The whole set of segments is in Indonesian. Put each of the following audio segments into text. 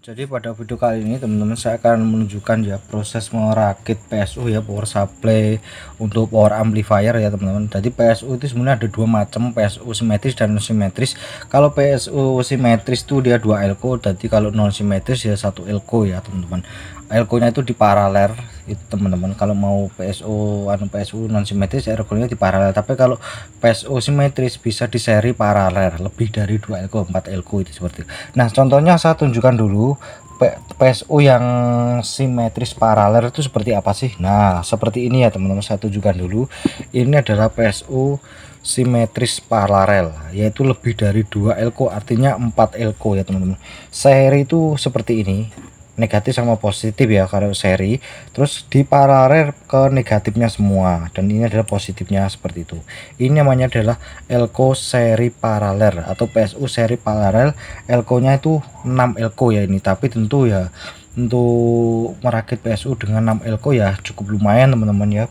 Jadi pada video kali ini teman-teman saya akan menunjukkan ya proses merakit PSU ya, power supply untuk power amplifier ya teman-teman. Jadi PSU itu sebenarnya ada dua macam, PSU simetris dan non simetris. Kalau PSU simetris itu dia 2 elko, jadi kalau non simetris ya 1 elko ya teman-teman. Elko-nya itu di paralel itu teman-teman. Kalau mau PSU non simetris elko-nya di paralel, tapi kalau PSU simetris bisa di seri paralel lebih dari 2 elko, 4 elko itu seperti itu. Nah contohnya saya tunjukkan dulu PSU yang simetris paralel itu seperti apa sih. Nah seperti ini ya teman-teman, saya tunjukkan dulu. Ini adalah PSU simetris paralel, yaitu lebih dari 2 elko, artinya 4 elko ya teman-teman. Seri itu seperti ini, negatif sama positif ya kalau seri, terus di paralel ke negatifnya semua, dan ini adalah positifnya seperti itu. Ini namanya adalah elko seri paralel atau PSU seri paralel. Elko nya itu 6 elko ya ini, tapi tentu ya untuk merakit PSU dengan 6 elko ya cukup lumayan teman-teman ya,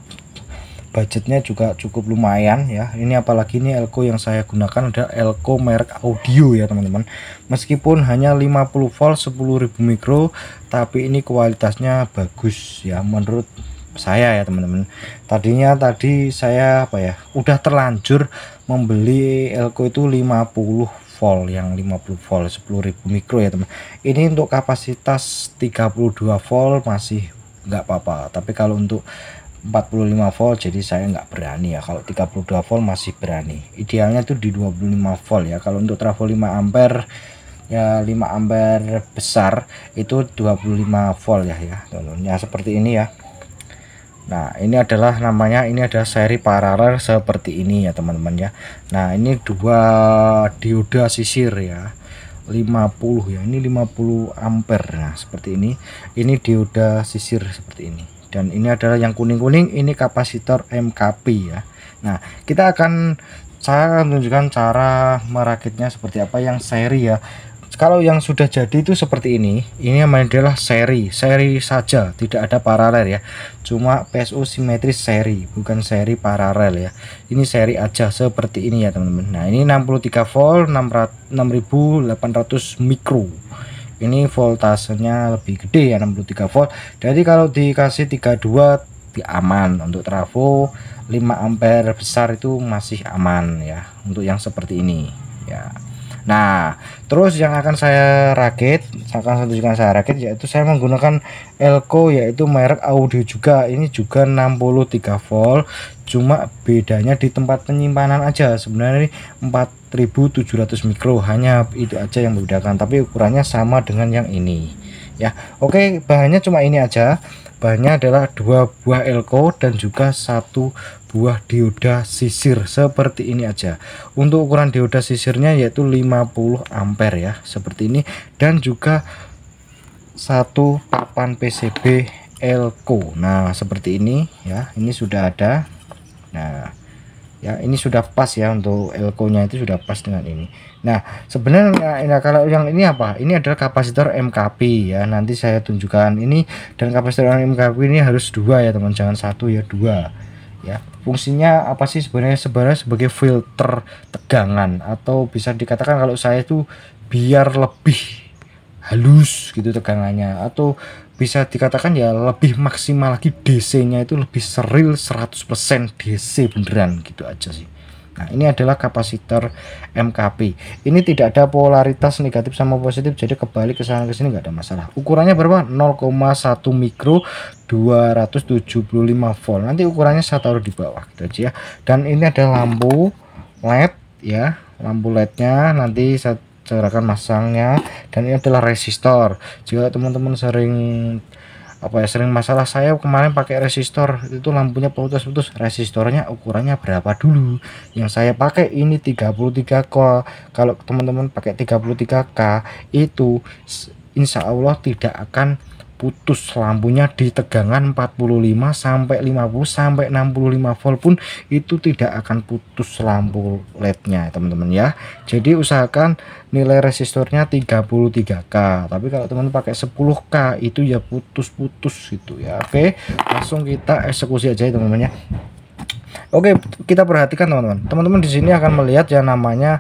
budgetnya juga cukup lumayan ya. Ini apalagi ini elko yang saya gunakan ada elko merek audio ya teman-teman. Meskipun hanya 50 volt 10.000 mikro, tapi ini kualitasnya bagus ya menurut saya ya teman-teman. Tadi saya udah terlanjur membeli elko itu 50 volt, yang 50 volt 10.000 mikro ya teman. Ini untuk kapasitas 32 volt masih nggak apa-apa, tapi kalau untuk 45 volt jadi saya nggak berani ya. Kalau 32 volt masih berani, idealnya tuh di 25 volt ya. Kalau untuk trafo 5 ampere ya, 5 ampere besar itu 25 volt ya ya seperti ini ya. Nah ini adalah namanya, ini ada seri paralel seperti ini ya teman-teman ya. Nah ini dua dioda sisir ya, 50 ya, ini 50 ampere. Nah seperti ini dioda sisir seperti ini, dan ini adalah yang kuning-kuning, ini kapasitor MKP ya. Nah saya akan tunjukkan cara merakitnya seperti apa yang seri ya. Kalau yang sudah jadi itu seperti ini namanya adalah seri saja, tidak ada paralel ya, cuma PSU simetris seri, bukan seri paralel ya. Ini seri aja seperti ini ya teman-teman. Nah ini 63 volt 6800 mikro, ini voltasenya lebih gede ya, 63 volt. Jadi kalau dikasih 32 aman. Untuk trafo 5 ampere besar itu masih aman ya untuk yang seperti ini ya. Nah terus yang akan saya rakit, akan saya tunjukkan saya rakit, yaitu saya menggunakan elko yaitu merek audio juga. Ini juga 63 volt, cuma bedanya di tempat penyimpanan aja. Sebenarnya ini 4700 mikro, hanya itu aja yang membedakan, tapi ukurannya sama dengan yang ini ya. Oke, bahannya cuma ini aja. Bahannya adalah 2 buah elko dan juga 1 buah dioda sisir seperti ini aja. Untuk ukuran dioda sisirnya yaitu 50 ampere ya seperti ini, dan juga 1 papan PCB elko. Nah seperti ini ya, ini sudah ada. Nah ya ini sudah pas ya, untuk elko nya itu sudah pas dengan ini. Nah sebenarnya kalau yang ini apa, ini adalah kapasitor MKP ya, nanti saya tunjukkan ini. Dan kapasitor MKP ini harus 2 ya teman, jangan 1 ya, 2 ya. Fungsinya apa sih sebenarnya sebagai filter tegangan, atau bisa dikatakan kalau saya itu biar lebih halus gitu tegangannya, atau bisa dikatakan ya lebih maksimal lagi, DC nya itu lebih seril 100% DC beneran gitu aja sih. Nah ini adalah kapasitor MKP, ini tidak ada polaritas negatif sama positif, jadi kebalik ke sana ke sini nggak ada masalah. Ukurannya berapa? 0,1 mikro 275 volt. Nanti ukurannya saya taruh di bawah gitu aja ya. Dan ini ada lampu LED ya, lampu LED-nya nanti saya carakan masangnya. Dan ini adalah resistor. Jika teman-teman sering sering masalah, saya kemarin pakai resistor itu lampunya putus-putus, resistornya ukurannya berapa dulu. Yang saya pakai ini 33K. Kalau teman-teman pakai 33K itu insya Allah tidak akan putus lampunya di tegangan 45 sampai 50 sampai 65 volt pun itu tidak akan putus lampu LED-nya teman-teman ya. Jadi usahakan nilai resistornya 33K, tapi kalau teman-teman pakai 10K itu ya putus-putus gitu ya. Oke, langsung kita eksekusi aja ya teman-teman ya. Oke, kita perhatikan teman-teman. Teman-teman di sini akan melihat yang namanya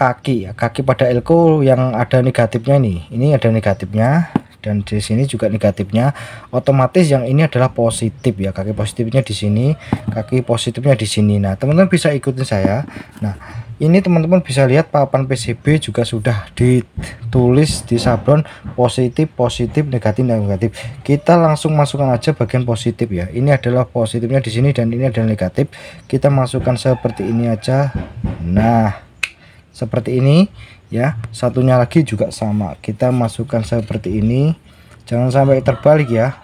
kaki ya, kaki pada elko yang ada negatifnya ini ada negatifnya, dan di sini juga negatifnya. Otomatis yang ini adalah positif ya, kaki positifnya di sini, kaki positifnya di sini. Nah teman-teman bisa ikutin saya. Nah ini teman-teman bisa lihat papan PCB juga sudah ditulis di sablon positif positif negatif negatif. Kita langsung masukkan aja bagian positif ya, ini adalah positifnya di sini dan ini adalah negatif. Kita masukkan seperti ini aja. Nah seperti ini ya, satunya lagi juga sama, kita masukkan seperti ini, jangan sampai terbalik ya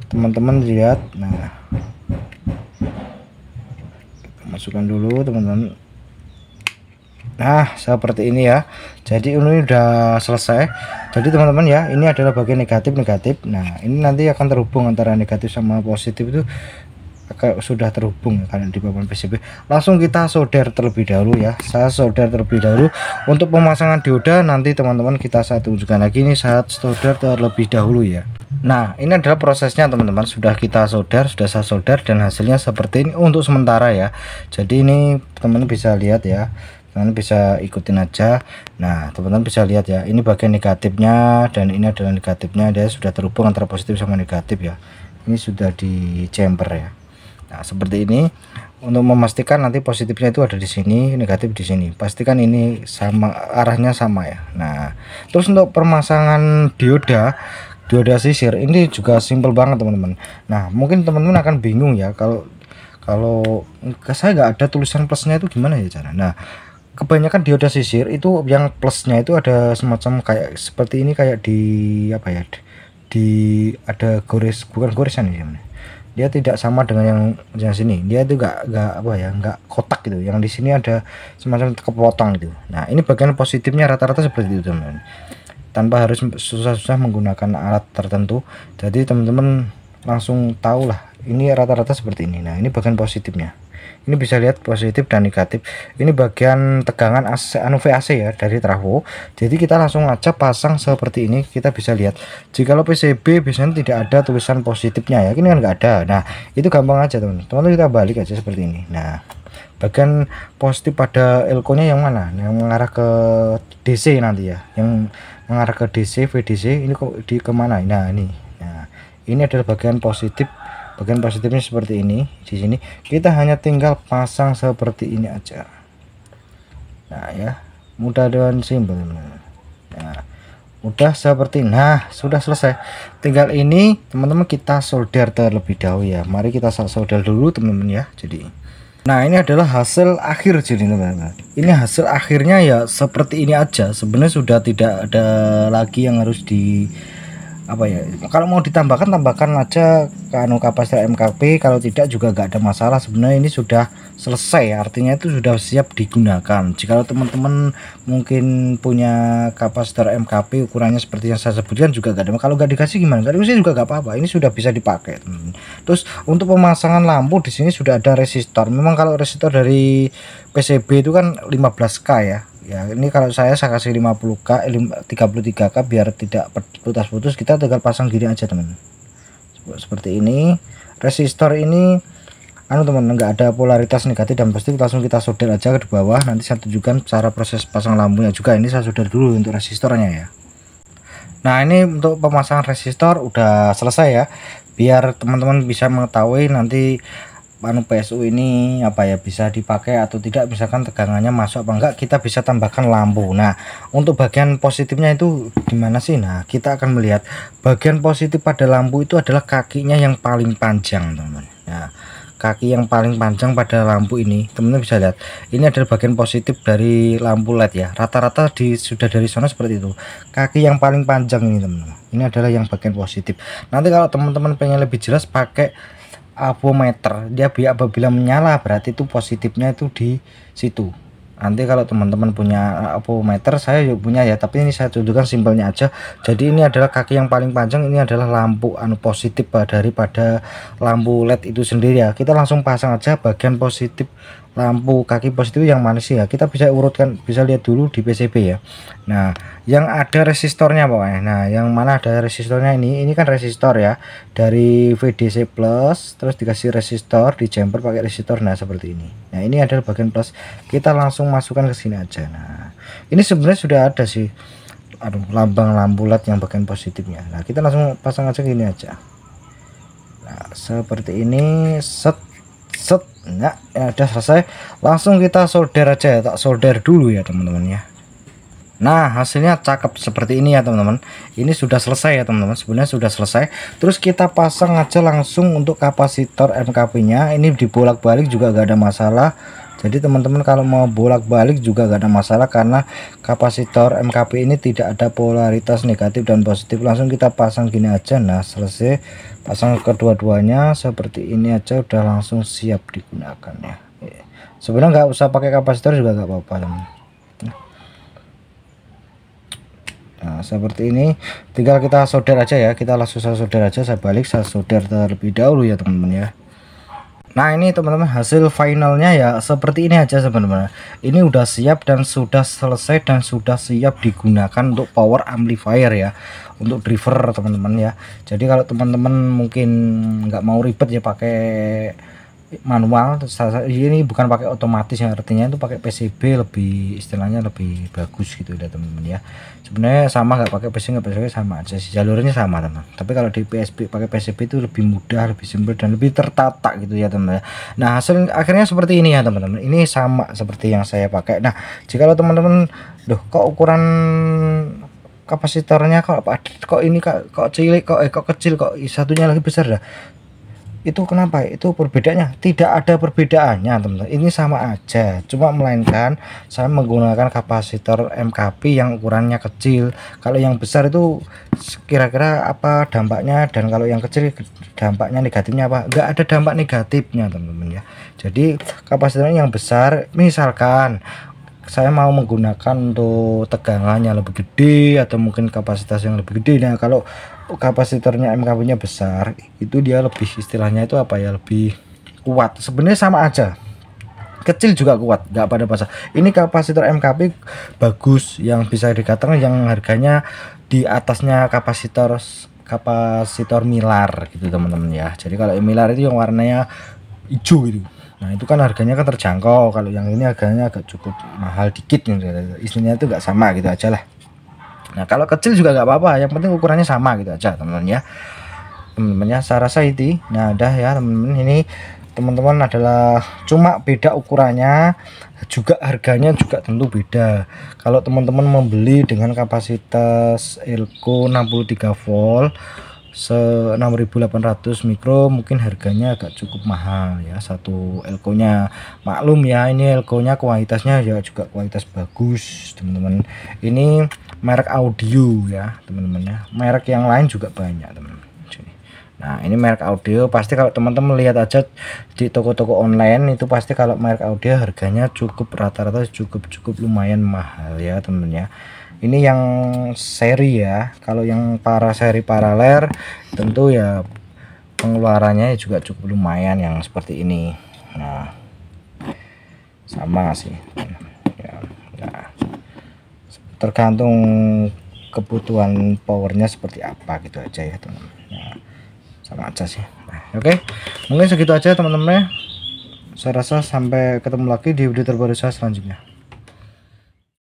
teman-teman, lihat. Nah masukkan dulu teman-teman. Nah seperti ini ya, jadi ini udah selesai. Jadi teman-teman ya, ini adalah bagian negatif negatif. Nah ini nanti akan terhubung antara negatif sama positif, itu sudah terhubung kan di papan PCB. Langsung kita solder terlebih dahulu ya, saya solder terlebih dahulu. Untuk pemasangan dioda nanti teman-teman saya tunjukkan lagi, ini saat solder terlebih dahulu ya. Nah ini adalah prosesnya teman-teman, sudah kita solder, sudah saya solder, dan hasilnya seperti ini untuk sementara ya. Jadi ini teman-teman bisa lihat ya, teman-teman bisa ikutin aja. Nah teman-teman bisa lihat ya, ini bagian negatifnya dan ini adalah negatifnya, dia sudah terhubung antara positif sama negatif ya. Ini sudah di chamber ya. Nah seperti ini. Untuk memastikan nanti positifnya itu ada di sini, negatif di sini, pastikan ini sama, arahnya sama ya. Nah terus untuk permasangan dioda sisir ini juga simple banget teman-teman. Nah mungkin teman-teman akan bingung ya, kalau saya nggak ada tulisan plusnya itu gimana ya cara. Nah kebanyakan dioda sisir itu yang plusnya itu ada semacam kayak seperti ini, kayak di apa ya, di ada bukan goresan ya, dia tidak sama dengan yang sini, dia itu nggak apa ya, nggak kotak gitu, yang di sini ada semacam kepotong gitu. Nah ini bagian positifnya rata-rata seperti itu teman-teman, tanpa harus susah-susah menggunakan alat tertentu. Jadi teman-teman langsung tahu lah ini rata-rata seperti ini. Nah ini bagian positifnya, ini bisa lihat positif dan negatif. Ini bagian tegangan AC, VAC ya, dari trafo. Jadi kita langsung aja pasang seperti ini. Kita bisa lihat jikalau PCB biasanya tidak ada tulisan positifnya ya, ini kan nggak ada. Nah itu gampang aja teman-teman, kita balik aja seperti ini. Nah bagian positif pada elko nya yang mana, yang mengarah ke DC nanti ya, yang mengarah ke DC VDC ini kok di kemana. Nah ini adalah bagian positif. Bagian positifnya seperti ini. Di sini kita hanya tinggal pasang seperti ini aja. Nah ya, mudah dan simpel. Nah udah seperti ini. Nah sudah selesai, tinggal ini teman-teman kita solder terlebih dahulu ya. Mari kita solder dulu teman-teman ya. Jadi nah ini adalah hasil akhir. Jadi teman-teman, ini hasil akhirnya ya seperti ini aja. Sebenarnya sudah tidak ada lagi yang harus di apa ya, kalau mau ditambahkan tambahkan aja ke kapasitor MKP, kalau tidak juga nggak ada masalah. Sebenarnya ini sudah selesai, artinya itu sudah siap digunakan. Jika teman-teman mungkin punya kapasitor MKP ukurannya seperti yang saya sebutkan juga nggak ada, kalau nggak dikasih gimana, nggak dikasih juga nggak apa-apa, ini sudah bisa dipakai. Terus untuk pemasangan lampu di sini sudah ada resistor. Memang kalau resistor dari PCB itu kan 15K ya, ini kalau saya kasih 50K 33K biar tidak putus-putus. Kita tinggal pasang gini aja teman, seperti ini. Resistor ini teman, nggak ada polaritas negatif dan positif, langsung kita solder aja ke bawah. Nanti saya tunjukkan cara proses pasang lampunya juga. Ini saya solder dulu untuk resistornya ya. Nah ini untuk pemasangan resistor udah selesai ya, biar teman-teman bisa mengetahui nanti PSU ini apa ya, bisa dipakai atau tidak, misalkan tegangannya masuk apa enggak, kita bisa tambahkan lampu. Nah untuk bagian positifnya itu gimana sih? Nah kita akan melihat bagian positif pada lampu itu adalah kakinya yang paling panjang teman-teman. Nah kaki yang paling panjang pada lampu ini teman-teman bisa lihat, ini adalah bagian positif dari lampu LED ya. Rata-rata sudah dari sana seperti itu, kaki yang paling panjang ini teman-teman, ini adalah yang bagian positif. Nanti kalau teman-teman pengen lebih jelas pakai avometer, dia apabila menyala berarti itu positifnya itu di situ. Nanti kalau teman-teman punya avometer, saya juga punya ya, tapi ini saya tunjukkan simpelnya aja. Jadi ini adalah kaki yang paling panjang, ini adalah lampu positif daripada lampu LED itu sendiri ya. Kita langsung pasang aja bagian positif lampu kaki positif yang mana sih ya, kita bisa urutkan, bisa lihat dulu di PCB ya. Nah yang ada resistornya pokoknya, nah yang mana ada resistornya, ini kan resistor ya dari VDC plus, terus dikasih resistor di jumper pakai resistor. Nah seperti ini. Nah ini adalah bagian plus, kita langsung masukkan ke sini aja. Nah ini sebenarnya sudah ada sih, aduh, lambang lampu LED yang bagian positifnya. Nah kita langsung pasang aja gini aja. Nah seperti ini, set set. Nah ya udah selesai, langsung kita solder aja ya, tak solder dulu ya teman-teman ya. Nah hasilnya cakep seperti ini ya teman-teman, ini sudah selesai ya teman-teman, sebenarnya sudah selesai. Terus kita pasang aja langsung untuk kapasitor MKP nya, ini dibolak-balik juga gak ada masalah. Jadi teman-teman kalau mau bolak-balik juga gak ada masalah, karena kapasitor MKP ini tidak ada polaritas negatif dan positif. Langsung kita pasang gini aja. Nah selesai, pasang kedua-duanya seperti ini aja, udah langsung siap digunakan ya. Sebenarnya nggak usah pakai kapasitor juga nggak apa-apa teman. Nah seperti ini, tinggal kita solder aja ya, kita langsung solder aja. Saya balik, saya solder terlebih dahulu ya teman-teman ya. Nah ini teman-teman hasil finalnya ya seperti ini aja teman-teman. Ini udah siap dan sudah selesai dan sudah siap digunakan untuk power amplifier ya, untuk driver teman-teman ya. Jadi kalau teman-teman mungkin nggak mau ribet ya pakai manual, ini bukan pakai otomatis ya, artinya itu pakai PCB lebih, istilahnya lebih bagus gitu ya teman-teman ya. Sebenarnya sama, nggak pakai PCB nggak PCB sama aja sih, jalurnya sama teman. Tapi kalau di PSP pakai PCB itu lebih mudah, lebih simpel dan lebih tertata gitu ya teman-teman. Nah hasil akhirnya seperti ini ya teman-teman, ini sama seperti yang saya pakai. Nah jika teman-teman, loh kok ukuran kapasitornya kok ini kok cilik, kok kecil, kok satunya lagi besar dah, itu kenapa? Itu perbedaannya tidak ada perbedaannya teman-teman, ini sama aja, cuma melainkan saya menggunakan kapasitor MKP yang ukurannya kecil. Kalau yang besar itu kira-kira apa dampaknya, dan kalau yang kecil dampaknya negatifnya apa? Enggak ada dampak negatifnya teman-teman ya. Jadi kapasitornya yang besar, misalkan saya mau menggunakan untuk tegangannya lebih gede atau mungkin kapasitas yang lebih gede. Nah kalau kapasitornya MKP nya besar, itu dia lebih, istilahnya itu apa ya, lebih kuat. Sebenarnya sama aja, kecil juga kuat, nggak pada pasar. Ini kapasitor MKP bagus, yang bisa dikatakan yang harganya di atasnya kapasitor Milar gitu teman-teman ya. Jadi kalau Milar itu yang warnanya hijau gitu, nah itu kan harganya kan terjangkau. Kalau yang ini harganya agak cukup mahal dikit gitu, istilahnya itu nggak sama gitu aja lah. Nah kalau kecil juga nggak apa-apa, yang penting ukurannya sama gitu aja teman-teman ya. Teman-teman ya, saya rasa itu nah udah ya teman-teman. Ini teman-teman adalah cuma beda ukurannya, juga harganya juga tentu beda. Kalau teman-teman membeli dengan kapasitas Elko 63 volt 6800 mikro, mungkin harganya agak cukup mahal ya satu Elko nya. Maklum ya, ini Elko nya kualitasnya ya juga kualitas bagus teman-teman. Ini merek audio ya teman-teman ya, merek yang lain juga banyak teman-teman. Nah ini merek audio, pasti kalau teman-teman lihat aja di toko-toko online itu pasti kalau merek audio harganya cukup rata-rata cukup lumayan mahal ya teman-teman ya. Ini yang seri ya, kalau yang seri paralel tentu ya pengeluarannya juga cukup lumayan yang seperti ini. Nah sama sih ya, tergantung kebutuhan powernya seperti apa gitu aja ya teman-teman. Nah, sama aja sih. Nah, oke, mungkin segitu aja teman-teman. Saya rasa sampai ketemu lagi di video terbaru saya selanjutnya.